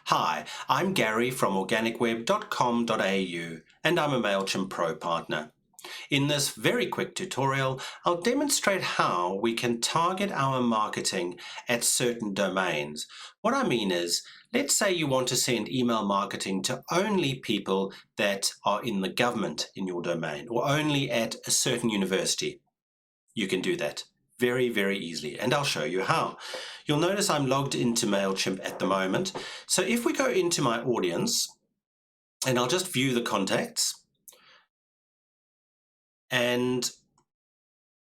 Hi, I'm Gary from organicweb.com.au and I'm a Mailchimp Pro partner. In this very quick tutorial, I'll demonstrate how we can target our marketing at certain domains. What I mean is, let's say you want to send email marketing to only people that are in the government in your domain or only at a certain university. You can do that very, very easily, and I'll show you how. You'll notice I'm logged into Mailchimp at the moment. So if we go into my audience, and I'll just view the contacts, and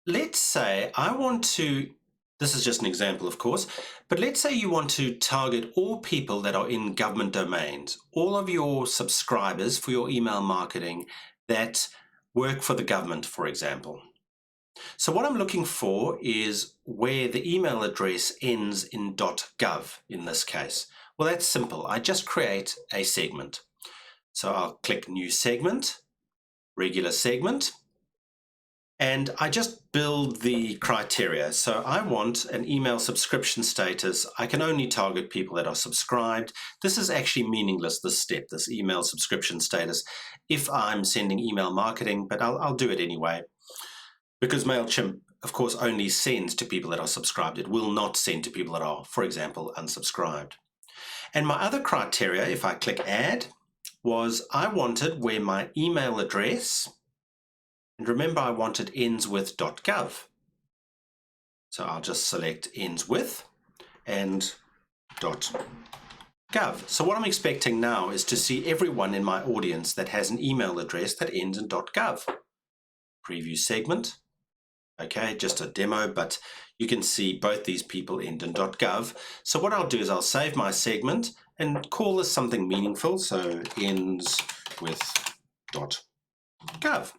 let's say I want to, this is just an example of course, but let's say you want to target all people that are in government domains, all of your subscribers for your email marketing that work for the government, for example. So what I'm looking for is where the email address ends in .gov in this case. Well, that's simple. I just create a segment. So I'll click New Segment, Regular Segment, and I just build the criteria. So I want an email subscription status. I can only target people that are subscribed. This is actually meaningless, this step, this email subscription status, if I'm sending email marketing, but I'll do it anyway. Because Mailchimp, of course, only sends to people that are subscribed. It will not send to people that are, for example, unsubscribed. And my other criteria, if I click Add, was I wanted where my email address, and remember I wanted ends with .gov. So I'll just select ends with and .gov. So what I'm expecting now is to see everyone in my audience that has an email address that ends in .gov. Preview segment. Okay, just a demo, but you can see both these people end in .gov. So what I'll do is I'll save my segment and call this something meaningful. So ends with .gov.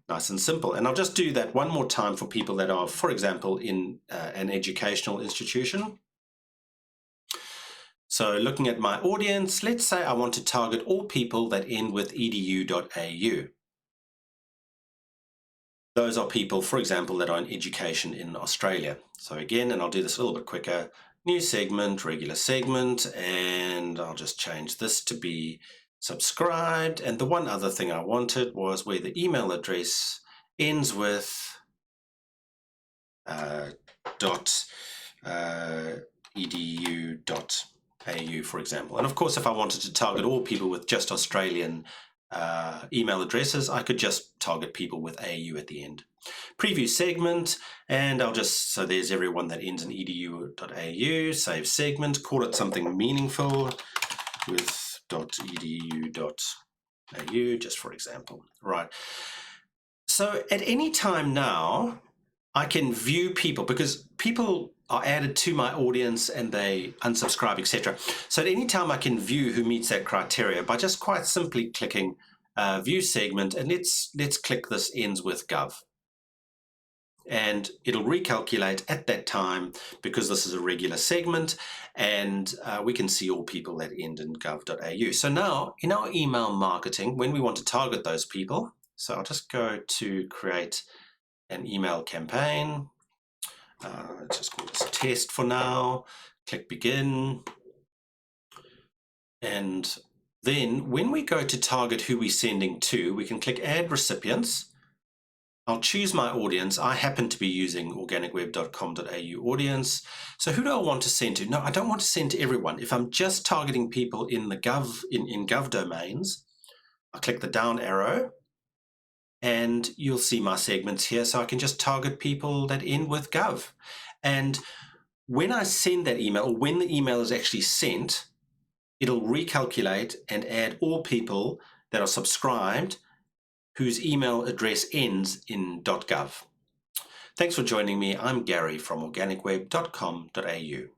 Nice and simple. And I'll just do that one more time for people that are, for example, in an educational institution. So looking at my audience, let's say I want to target all people that end with edu.au. Those are people, for example, that are in education in Australia. So again, and I'll do this a little bit quicker, new segment, regular segment, and I'll just change this to be subscribed. And the one other thing I wanted was where the email address ends with .edu.au, for example. And of course, if I wanted to target all people with just Australian email addresses, I could just target people with AU at the end. Preview segment, and I'll just, so there's everyone that ends in edu.au, save segment, call it something meaningful with .edu.au, just for example. Right. So at any time now, I can view people because people are added to my audience and they unsubscribe, etc. So at any time I can view who meets that criteria by just quite simply clicking View Segment, and let's click this ends with Gov. And it'll recalculate at that time because this is a regular segment, and we can see all people that end in gov.au. So now in our email marketing, when we want to target those people, so I'll just go to create an email campaign. Let's just call this test for now. Click begin. And then when we go to target who we're sending to, we can click add recipients. I'll choose my audience. I happen to be using organicweb.com.au audience. So who do I want to send to? No, I don't want to send to everyone. If I'm just targeting people in the Gov domains, I'll click the down arrow, and you'll see my segments here. So I can just target people that end with Gov. And when I send that email, or when the email is actually sent, it'll recalculate and add all people that are subscribed whose email address ends in .gov. Thanks for joining me. I'm Gary from organicweb.com.au.